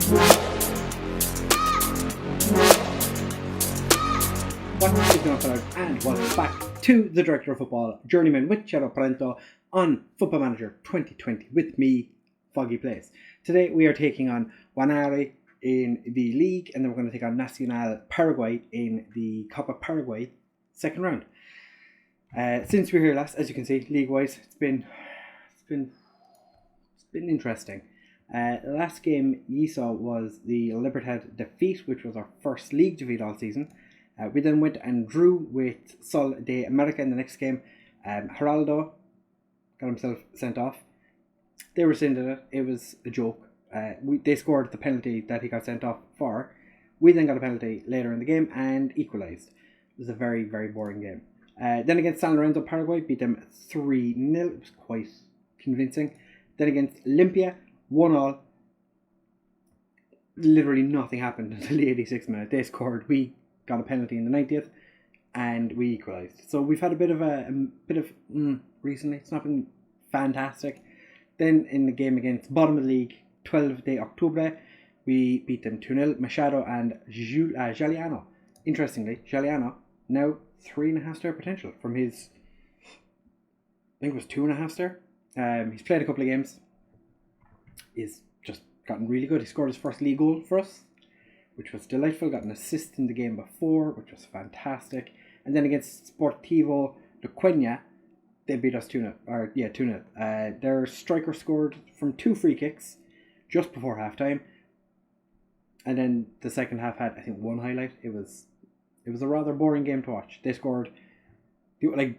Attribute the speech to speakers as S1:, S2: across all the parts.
S1: What is going on, fellas, and welcome back to the Director of Football, Journeyman with Chelo Parento on Football Manager 2020 with me, Foggy Plays. Today we are taking on Guanare in the league, and then we're going to take on Nacional Paraguay in the Copa Paraguay second round. Since we were here last, as you can see, league-wise, it's been interesting. The last game you saw was the Libertad defeat, which was our first league defeat all season. We then went and drew with Sol de America in the next game. Geraldo got himself sent off. They rescinded it. It was a joke. They scored the penalty that he got sent off for. We then got a penalty later in the game and equalised. It was a very, very boring game. Then against San Lorenzo, Paraguay, beat them 3-0. It was quite convincing. Then against Olympia, 1-1. Literally nothing happened until the 86th minute. They scored. We got a penalty in the 90th, and we equalised. So we've had a bit of recently. It's not been fantastic. Then in the game against bottom of the league, 12 de Octubre, we beat them 2-0. Machado and Giuliano. Interestingly, Giuliano now 3.5 star potential from his, I think it was 2.5 star. He's played a couple of games. He's just gotten really good. He scored his first league goal for us, which was delightful. Got an assist in the game before, which was fantastic. And then against Sportivo Luqueña, they beat us 2-0. Their striker scored from 2 free kicks just before halftime. And then the second half had, I think, 1 highlight. It was a rather boring game to watch. They scored,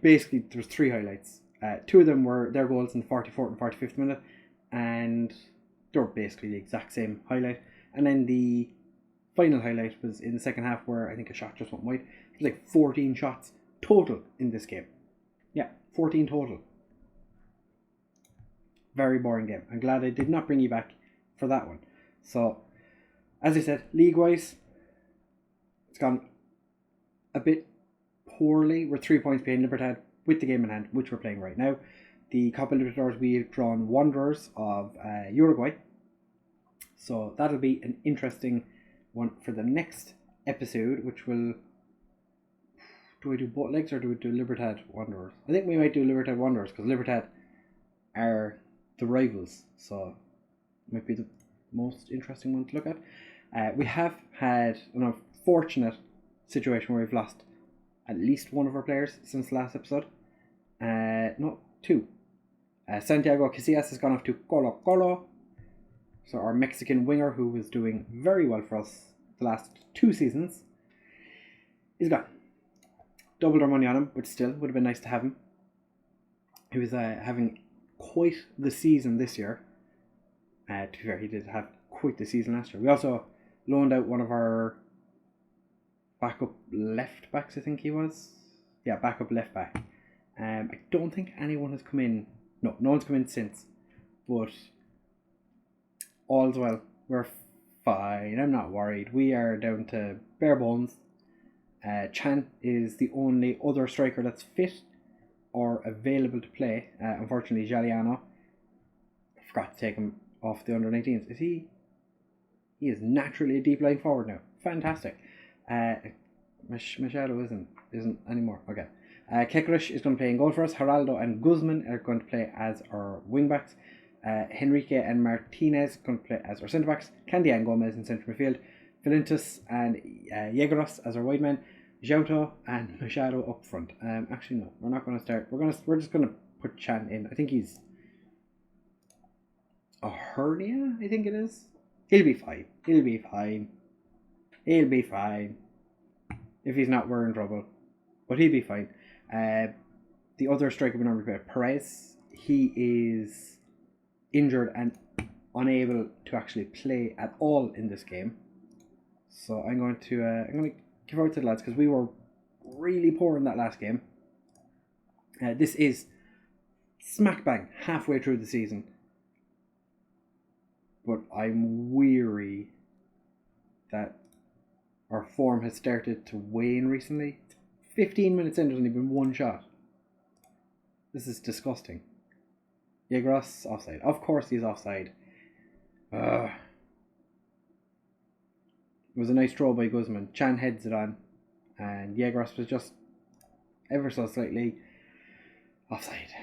S1: basically there was 3 highlights. 2 of them were their goals in the 44th and 45th minute, and they were basically the exact same highlight. And then the final highlight was in the second half, where I think a shot just went wide. It was 14 shots total in this game. Yeah, 14 total. Very boring game. I'm glad I did not bring you back for that one. So, as I said, league-wise, it's gone a bit poorly. We're 3 points behind Libertad with the game in hand, which we're playing right now. The Copa Libertadores, we've drawn Wanderers of Uruguay. So that'll be an interesting one for the next episode, which will... Do we do both legs, or do we do Libertad Wanderers? I think we might do Libertad Wanderers, because Libertad are the rivals. So it might be the most interesting one to look at. We have had an unfortunate situation where we've lost at least one of our players since the last episode. No, 2. Santiago Casillas has gone off to Colo Colo. So our Mexican winger, who was doing very well for us the last 2 seasons, is gone. Doubled our money on him, but still would have been nice to have him. He was having quite the season this year. To be fair, he did have quite the season last year. We also loaned out one of our backup left backs, I think he was. Yeah, backup left back. I don't think anyone has come in. No one's come in since. But all's well. We're fine. I'm not worried. We are down to bare bones. Chan is the only other striker that's fit or available to play. Unfortunately, Giuliano, I forgot to take him off the under-19s. Is he? He is naturally a deep line forward now. Fantastic. Machado isn't anymore. Okay. Kekrish is going to play in goal for us. Geraldo and Guzman are going to play as our wing-backs. Henrique and Martinez are going to play as our centre-backs. Candia and Gomez in centre midfield. Valentus and Yegueros as our wide men. Jouto and Machado up front. Actually, no, we're not going to start. We're just going to put Chan in. I think he's a hernia, I think it is. He'll be fine. If he's not, we're in trouble. But he'll be fine. The other striker we normally play, Perez, he is injured and unable to actually play at all in this game. So I'm going to give out to the lads, because we were really poor in that last game. This is smack bang halfway through the season. But I'm weary that our form has started to wane recently. 15 minutes in, there's only been 1 shot. This is disgusting. Yegueros offside. Of course he's offside. was a nice throw by Guzman. Chan heads it on, and Jägeros was just ever so slightly offside.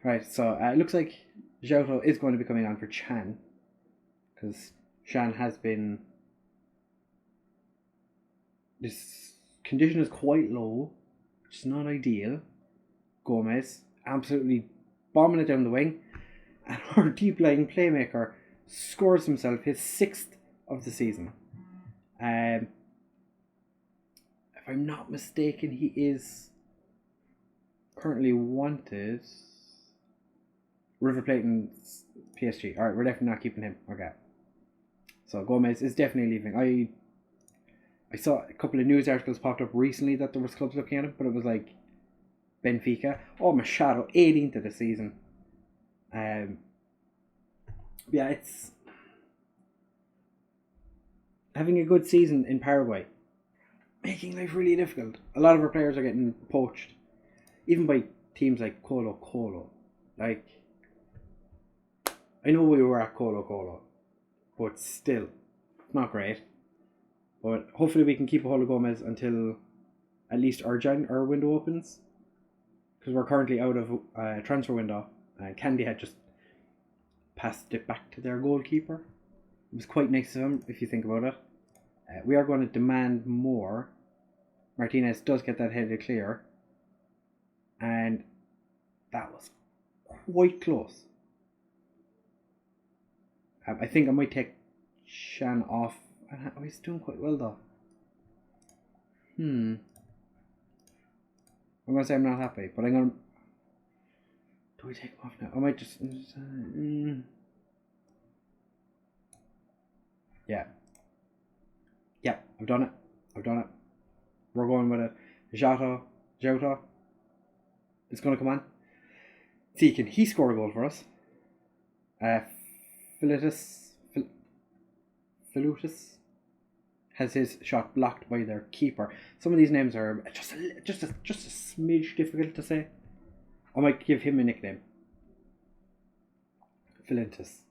S1: Right, so it looks like Zhouto is going to be coming on for Chan, because Chan has been... This condition is quite low, which is not ideal. Gomez absolutely bombing it down the wing, and our deep line playmaker scores himself his 6th of the season. If I'm not mistaken, he is currently wanted. River Plate and PSG. Alright, we're definitely not keeping him. Okay. So Gomez is definitely leaving. I saw a couple of news articles popped up recently that there was clubs looking at him, but it was like Benfica. Oh, Machado, 18th of the season. Yeah, it's having a good season in Paraguay, making life really difficult. A lot of our players are getting poached, even by teams like Colo Colo. Like, I know we were at Colo Colo, but still, not great. But hopefully we can keep a hold of Gomez until at least our window opens, because we're currently out of transfer window. Candy had just passed it back to their goalkeeper. It was quite nice of him, if you think about it. We are going to demand more. Martinez does get that headed clear, and that was quite close. I think I might take Shan off. Oh, he's doing quite well though. I'm going to say I'm not happy, but I'm going to... Do I take him off now? I might just... Yeah. Yeah, I've done it. We're going with it. Jota. It's going to come on. See, can he score a goal for us? Philutis has his shot blocked by their keeper. Some of these names are just a smidge difficult to say. I might give him a nickname. Philintis.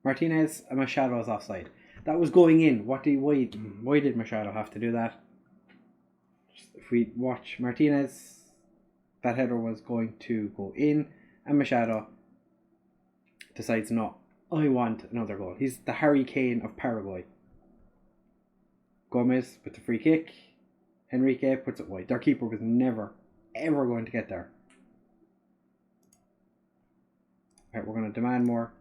S1: Martinez and Machado is offside. That was going in. Why did Machado have to do that? If we watch Martinez, that header was going to go in, and Machado decides, no, I want another goal. He's the Harry Kane of Paraguay. Gomez with the free kick. Henrique puts it wide. Their keeper was never, ever going to get there. Right, we're going to demand more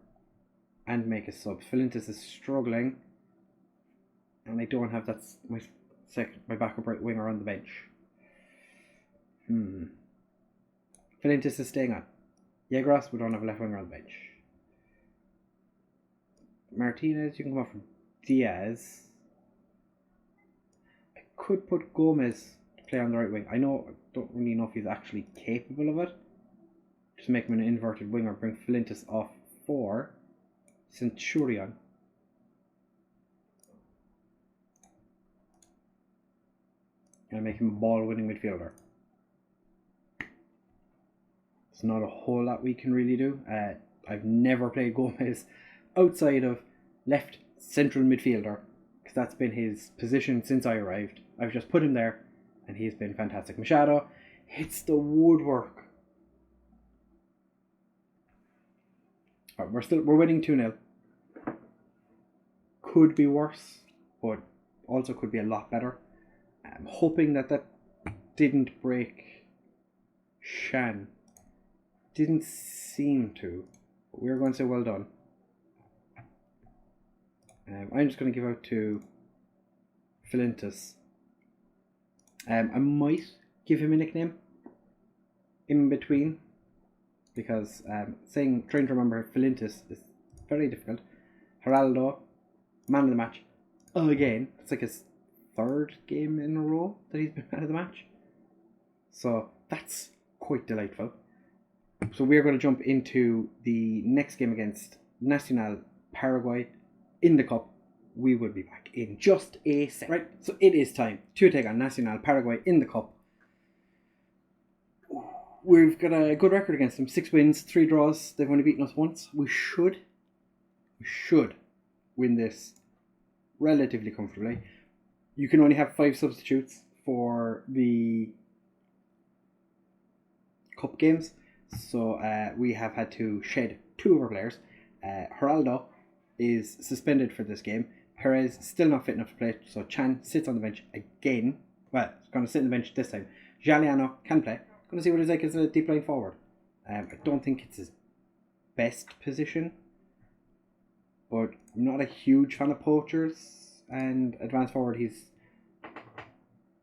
S1: and make a sub. Philintis is struggling, and I don't have my backup right winger on the bench. Philintis is staying on. Jägeros, we don't have a left winger on the bench. Martinez, you can come off for Diaz. I could put Gomez to play on the right wing. I don't really know if he's actually capable of it. Just make him an inverted winger. Bring Philintis off for Centurion. And make him a ball-winning midfielder. There's not a whole lot we can really do. I've never played Gomez outside of left central midfielder, because that's been his position since I arrived. I've just put him there, and he's been fantastic. Machado hits the woodwork. Right, we're winning 2-0. Could be worse, but also could be a lot better. I'm hoping that didn't break Shan. Didn't seem to, but we're going to say well done. I'm just going to give out to Philintis. I might give him a nickname in between, because trying to remember Philintis is very difficult. Geraldo, man of the match again. It's like his 3rd game in a row that he's been man of the match, so that's quite delightful. So we're going to jump into the next game against Nacional Paraguay in the cup. We will be back in just a sec. Right, so it is time to take on Nacional Paraguay in the cup. We've got a good record against them. 6 wins, 3 draws. They've only beaten us once. We should win this relatively comfortably. you can only have 5 substitutes for the cup games. So we have had to shed 2 of our players. Geraldo is suspended for this game. Perez still not fit enough to play, so Chan sits on the bench again. Well, he's going to sit on the bench this time. Giuliano can play. Going to see what he's like as a deep line forward. I don't think it's his best position, but I'm not a huge fan of poachers, and advanced forward he's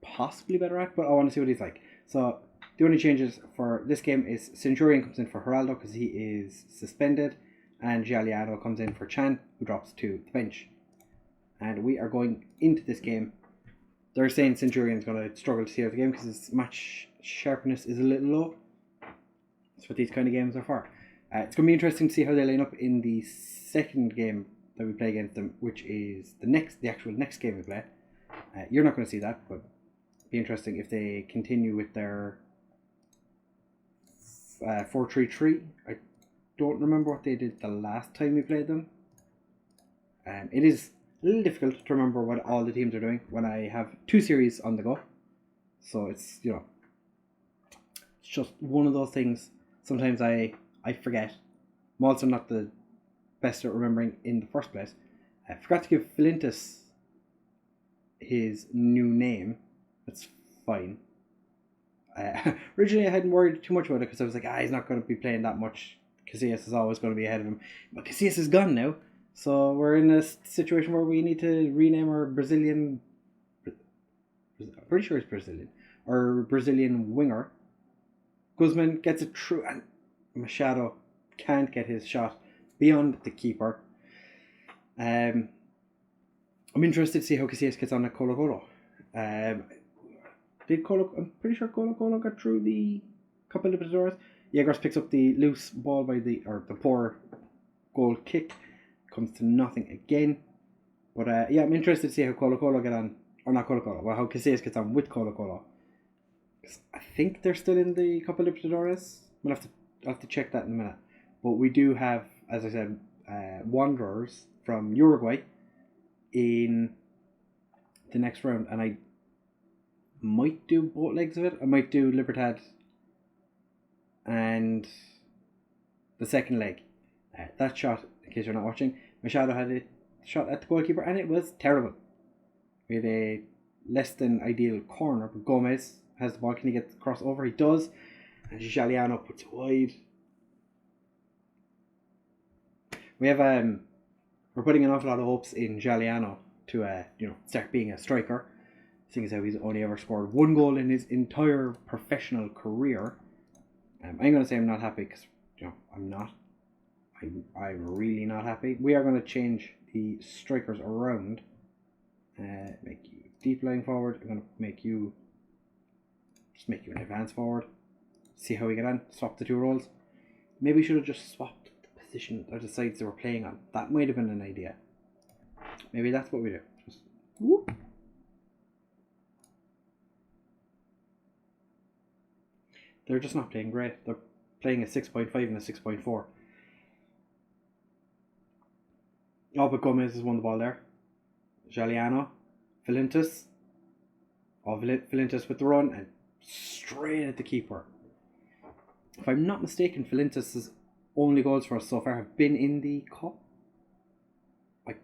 S1: possibly better at, but I want to see what he's like. So the only changes for this game is Centurion comes in for Geraldo because he is suspended, and Giuliano comes in for Chan, who drops to the bench. And we are going into this game. They're saying Centurion's going to struggle to see out the game because his match sharpness is a little low. That's what these kind of games are for. It's going to be interesting to see how they line up in the second game that we play against them, which is the actual next game we play. You're not going to see that, but it'll be interesting if they continue with their 4-3-3. I don't remember what they did the last time we played them. It is a little difficult to remember what all the teams are doing when I have 2 series on the go. So it's, it's just one of those things. Sometimes I forget. I'm also not the best at remembering in the first place. I forgot to give Philintus his new name. That's fine. Originally I hadn't worried too much about it because I was like, he's not going to be playing that much. Casillas is always going to be ahead of him. But Casillas is gone now. So we're in a situation where we need to rename our Brazilian, I'm pretty sure it's Brazilian, our Brazilian winger. Guzman gets it through and Machado can't get his shot beyond the keeper. I'm interested to see how Casillas gets on at Colo Colo. I'm pretty sure Colo Colo got through the Copa Libertadores. Yegros picks up the loose ball by the poor goal kick. Comes to nothing again. But I'm interested to see how Colo Colo get on. Or not Colo Colo, how Casillas gets on with Colo Colo. I think they're still in the Copa Libertadores. I'll have to check that in a minute. But we do have, as I said, Wanderers from Uruguay in the next round. And I might do both legs of it. I might do Libertad and the second leg. That shot, in case you're not watching, Machado had a shot at the goalkeeper and it was terrible. We had a less than ideal corner, but Gomez has the ball. Can he get the cross over? He does. And Giuliano puts it wide. We have we're putting an awful lot of hopes in Giuliano to start being a striker, seeing as how he's only ever scored 1 goal in his entire professional career. I'm going to say I'm not happy because I'm not. I'm really not happy. We are going to change the strikers around. Make you deep lying forward. I'm going to make you an advance forward. See how we get on. Swap the 2 roles. Maybe we should have just swapped the position or the sides they were playing on. That might have been an idea. Maybe that's what we do. Just whoop. They're just not playing great. They're playing a 6.5 and a 6.4. Oh, but Gomez has won the ball there. Giuliano. Philintus. Oh, Philintus with the run and straight at the keeper. If I'm not mistaken, Philintus' only goals for us so far have been in the cup. I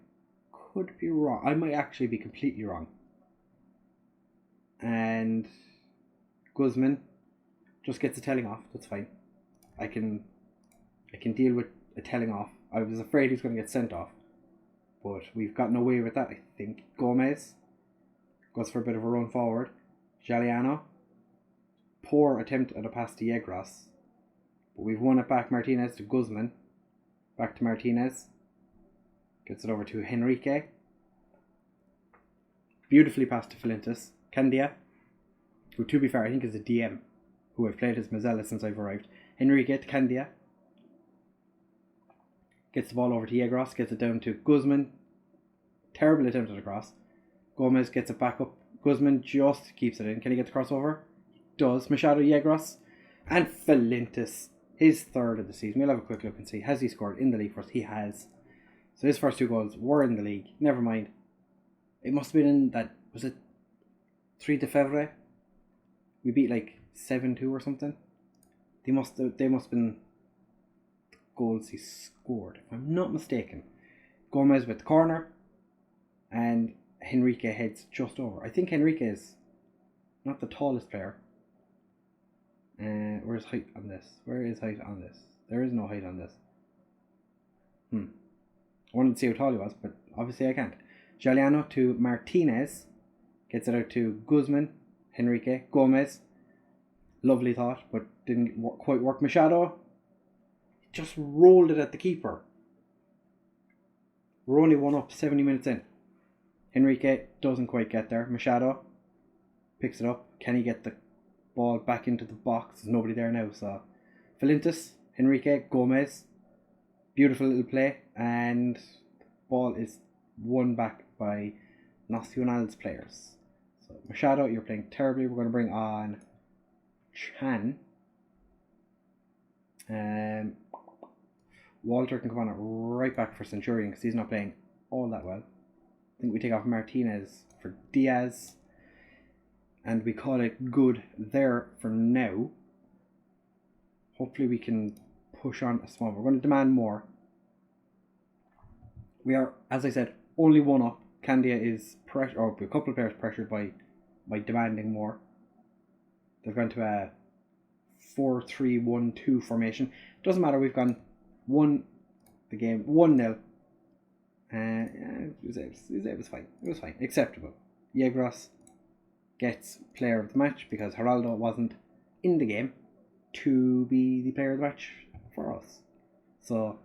S1: could be wrong. I might actually be completely wrong. And Guzman just gets a telling off. That's fine. I can deal with a telling off. I was afraid he was going to get sent off, but we've gotten away with that. I think Gomez goes for a bit of a run forward. Giuliano, poor attempt at a pass to Yegros, but we've won it back. Martinez to Guzman, back to Martinez, gets it over to Henrique, beautifully passed to Philintus. Candia, who to be fair I think is a DM, who I've played as Mazzella since I've arrived. Henrique to Candia, gets the ball over to Yegros, gets it down to Guzman, terrible attempt at a cross. Gomez gets it back up. Guzman just keeps it in. Can he get the crossover? He does. Machado, Yegros, and Philintus, his 3rd of the season. We'll have a quick look and see. Has he scored in the league first? He has. So his first 2 goals were in the league. Never mind. It must have been in that. was it 3-Fevre? We beat like 7-2 or something. They must have been goals he scored, if I'm not mistaken. Gomez with the corner, and Henrique heads just over. I think Henrique is not the tallest player. Where's height on this? Where is height on this? There is no height on this. I wanted to see how tall he was, but obviously I can't. Giuliano to Martinez. Gets it out to Guzman. Henrique. Gomez. Lovely thought, but didn't quite work. Machado just rolled it at the keeper. We're only 1-up 70 minutes in. Henrique doesn't quite get there. Machado picks it up. Can he get the ball back into the box? There's nobody there now. So Felintus, Henrique, Gomez. Beautiful little play. And the ball is won back by Nacional's players. So Machado, you're playing terribly. We're going to bring on Chan. Walter can come on right back for Centurion because he's not playing all that well. I think we take off Martinez for Diaz. And we call it good there for now. Hopefully we can push on a small. We're going to demand more. We are, as I said, only 1-up. Candia is pressure, or a couple of players pressured by demanding more. They've gone to a 4-3-1-2 formation. Doesn't matter, we've gone 1-0. It was fine. It was fine. Acceptable. Yegros gets player of the match because Geraldo wasn't in the game to be the player of the match for us. So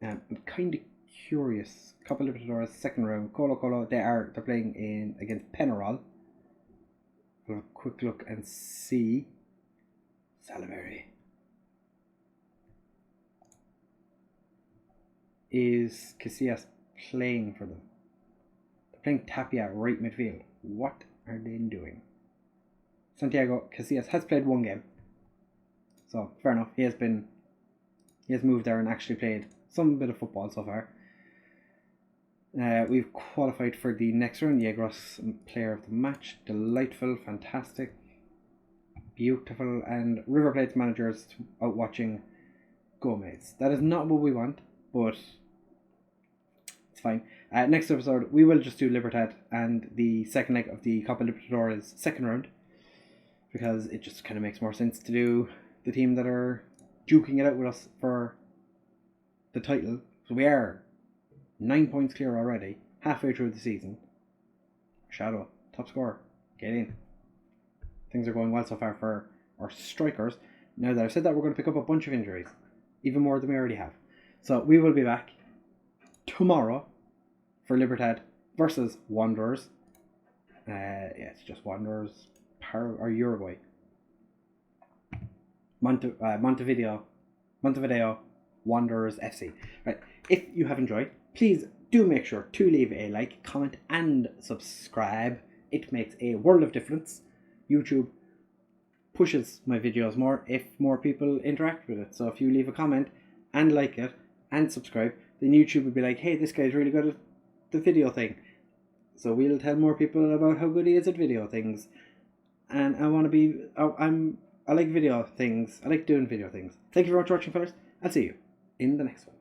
S1: I'm kind of curious. Copa Libertadores second round. Colo Colo, they're playing in against Penarol. We'll have a quick look and see. Saliveri. Is Casillas playing for them? They're playing Tapia right midfield. What are they doing? Santiago Casillas has played one game. So fair enough. He has moved there and actually played some bit of football so far. We've qualified for the next round. Yegros, player of the match. Delightful, fantastic, beautiful, and River Plate's managers out watching Gomez. That is not what we want, but it's fine. Next episode, we will just do Libertad and the second leg of the Copa Libertadores second round, because it just kind of makes more sense to do the team that are duking it out with us for the title. So we are 9 points clear already, halfway through the season. Shadow, top scorer, get in. Things are going well so far for our strikers. Now that I've said that, we're going to pick up a bunch of injuries, even more than we already have. So we will be back tomorrow for Libertad versus Wanderers. It's just Wanderers or Uruguay. Montevideo Wanderers FC. Right. If you have enjoyed, please do make sure to leave a like, comment, and subscribe. It makes a world of difference. YouTube pushes my videos more if more people interact with it. So if you leave a comment and like it and subscribe, then YouTube will be like, hey, this guy's really good at the video thing. So we'll tell more people about how good he is at video things. And I like video things. I like doing video things. Thank you very much for watching, fellas. I'll see you in the next one.